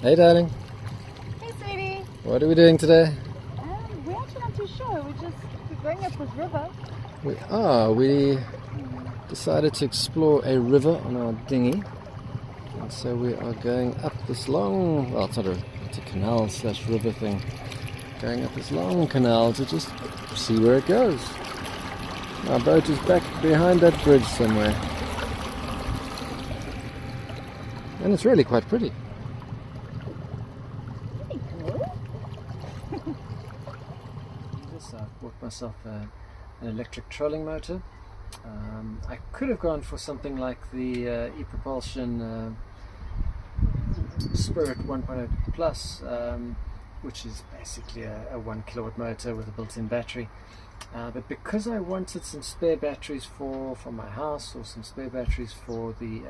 Hey darling, Hey sweetie. what are we doing today? We're actually not too sure. We're going up this river. We decided to explore a river on our dinghy. And so we are going up this long, well it's a canal slash river thing. Going up this long canal to just see where it goes. Our boat is back behind that bridge somewhere. And it's really quite pretty. Pretty cool. I bought myself an electric trolling motor. I could have gone for something like the e-propulsion Spirit 1.0 Plus, which is basically a 1 kilowatt motor with a built-in battery. But because I wanted some spare batteries for my house, or some spare batteries for the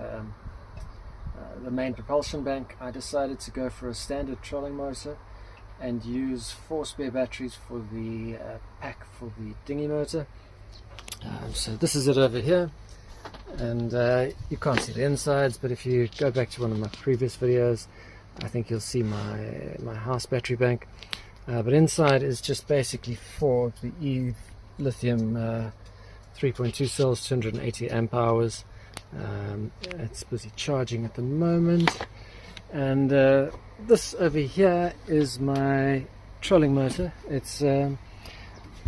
main propulsion bank, I decided to go for a standard trolling motor and use 4 spare batteries for the pack for the dinghy motor. So this is it over here, and you can't see the insides, but if you go back to one of my previous videos, I think you'll see my house battery bank. But inside is just basically for the E-lithium 3.2 cells, 280 amp hours. It's busy charging at the moment, and this over here is my trolling motor. It's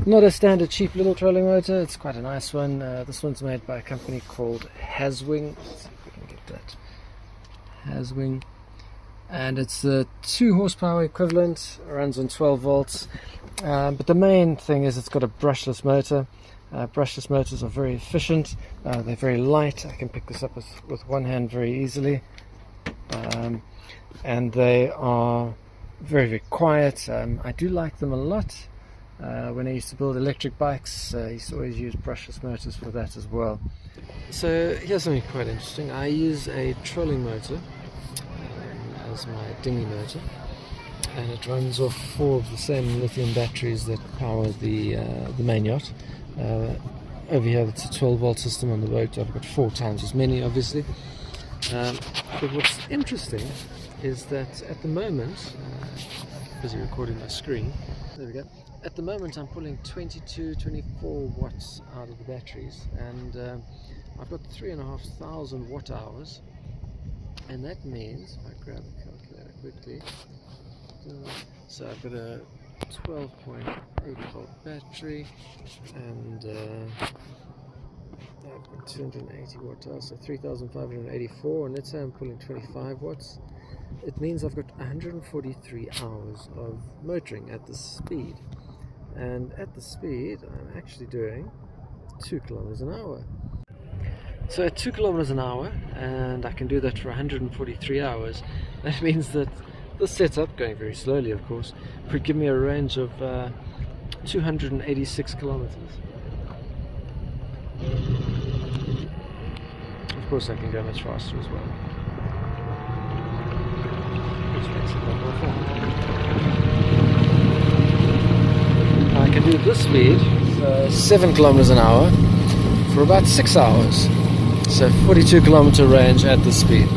not a standard cheap little trolling motor, it's quite a nice one. This one's made by a company called Haswing. Let's see if we can get that. Haswing. And it's the 2 horsepower equivalent, runs on 12 volts. But the main thing is it's got a brushless motor. Brushless motors are very efficient, they're very light. I can pick this up with one hand very easily. And they are very, very quiet. I do like them a lot. When I used to build electric bikes, I used to always use brushless motors for that as well. So here's something quite interesting. I use a trolling motor as my dinghy motor, and it runs off 4 of the same lithium batteries that power the main yacht. Over here it's a 12 volt system on the boat. I've got 4 times as many, obviously. But what's interesting is that at the moment, busy recording my screen, there we go. At the moment I'm pulling 24 watts out of the batteries, and I've got 3,500 watt hours, and that means, if I grab a calculator quickly, so I've got a 12.8 volt battery, and I've got 280 watt hours, so 3,584, and let's say I'm pulling 25 watts. It means I've got 143 hours of motoring at this speed. And at the speed, I'm actually doing 2 kilometers an hour. So at 2 kilometers an hour, and I can do that for 143 hours, that means that this setup, going very slowly of course, would give me a range of 286 kilometers. Of course I can go much faster as well, which makes it a lot more fun. I can do this speed, 7 kilometers an hour, for about 6 hours. So 42 kilometer range at this speed.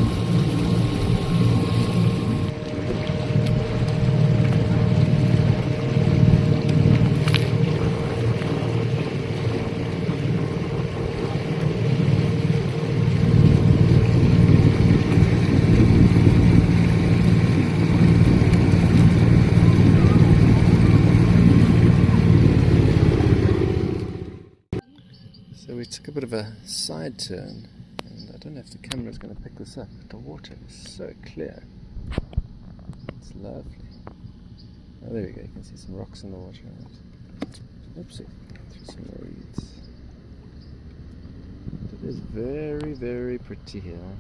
So we took a bit of a side turn, and I don't know if the camera is going to pick this up, but the water is so clear. It's lovely. Oh, there we go, you can see some rocks in the water. Oopsie, through some reeds. It is very, very pretty here.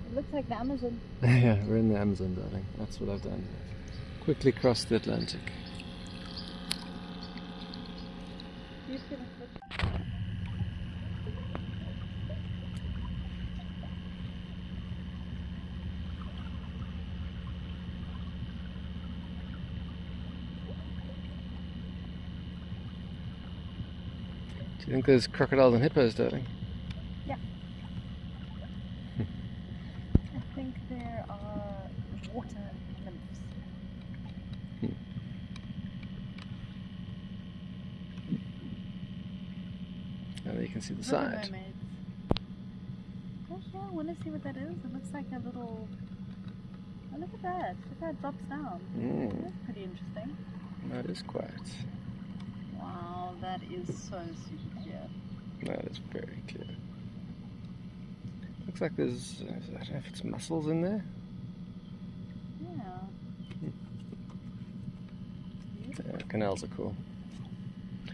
It looks like the Amazon. Yeah, we're in the Amazon, darling. That's what I've done. Quickly crossed the Atlantic. Do you think there's crocodiles and hippos, darling? Yeah. I think there are water nymphs. And there you can see the River side. mermaids. Gosh, yeah, I want to see what that is. It looks like a little... Oh, look at that. Look how it drops down. That's pretty interesting. That is quite. Wow, that is so super clear. That is very clear. Looks like there's, I don't know if it's mussels in there. Yeah. Yeah, canals are cool.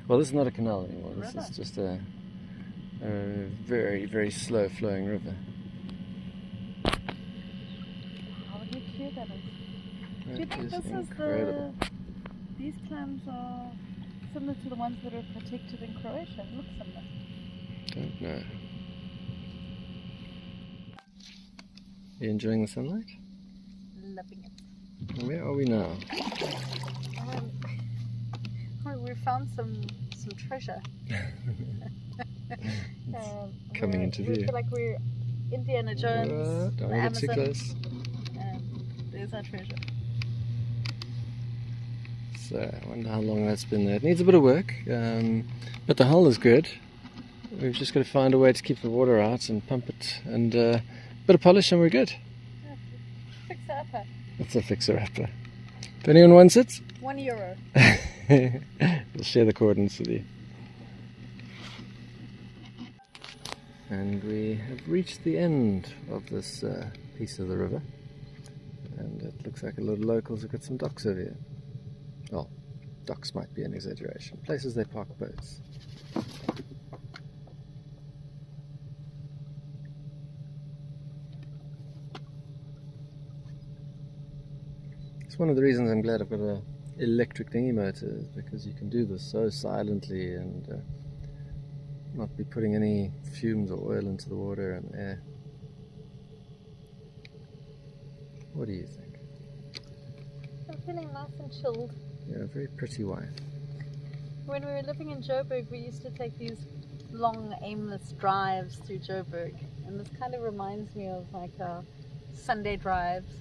Well, this is not a canal anymore. This River. is just a very, very slow flowing river. How clear that is. Do you That think is this incredible. is these clams are similar to the ones that are protected in Croatia? Look similar. Don't know. You enjoying the sunlight? Loving it. Where are we now? We found some treasure. Coming into we view. feel like we're Indiana Jones, Don't the get too Amazon. close. There's our treasure. So I wonder how long that's been there. It needs a bit of work, but the hull is good. We've just got to find a way to keep the water out and pump it, and a bit of polish and we're good. Fixer-upper. It's a fixer-upper. If anyone wants it, €1. we'll share the coordinates with you. And we have reached the end of this piece of the river, and it looks like a lot of locals have got some docks over here. Well, docks might be an exaggeration. Places they park boats. It's one of the reasons I'm glad I've got an electric dinghy motor, because you can do this so silently and not be putting any fumes or oil into the water and air. What do you think? I'm feeling nice and chilled. You're a very pretty wife. When we were living in Joburg, we used to take these long, aimless drives through Joburg, and this kind of reminds me of like our Sunday drives.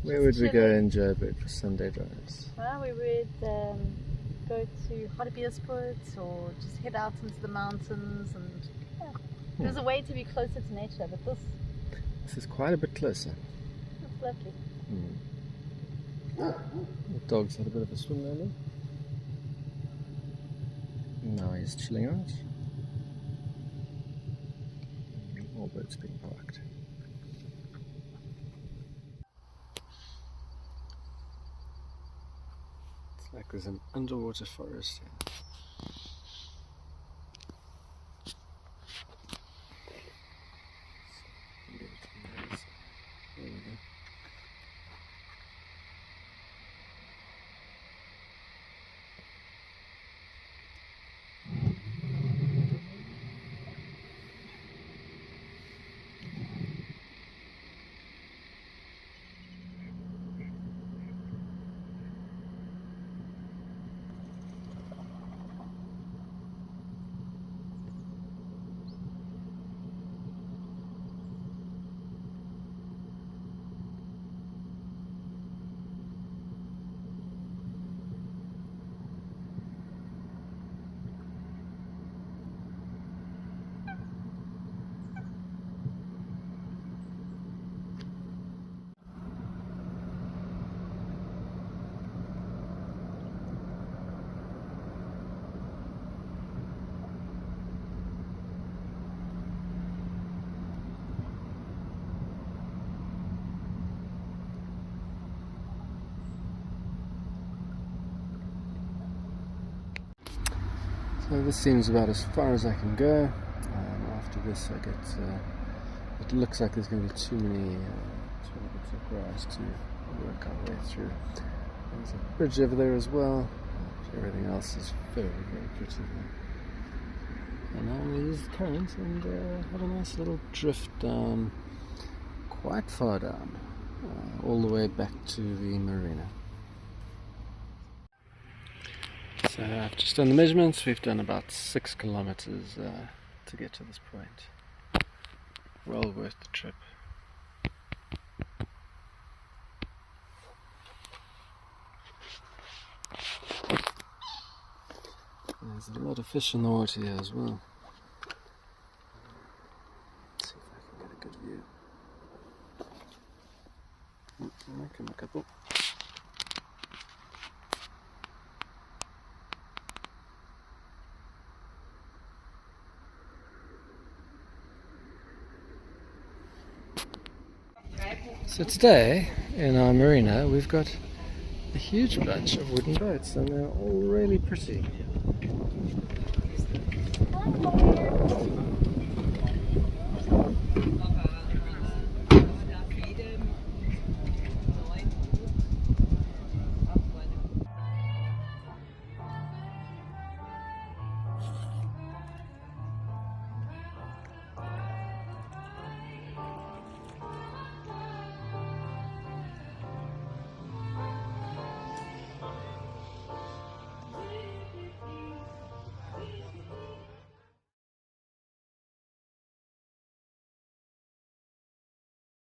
Where would we go in Joburg for Sunday drives? Well, we would go to Hartbeespoort or just head out into the mountains, and it was a way to be closer to nature, but This is quite a bit closer. it's lovely. The dog's had a bit of a swim earlier. Now he's chilling out. More boats being parked. It's like there's an underwater forest here. There we go. So this seems about as far as I can go. After this I get, it looks like there's going to be too many bits of grass to work our way through. There's a bridge over there as well. Everything else is very, very pretty there. And now we use the current and have a nice little drift down, quite far down, all the way back to the marina. So I've just done the measurements. We've done about 6 kilometers to get to this point. Well worth the trip. There's a lot of fish in the water here as well. Let's see if I can get a good view. Come a couple. So today in our marina we've got a huge bunch of wooden boats and they're all really pretty.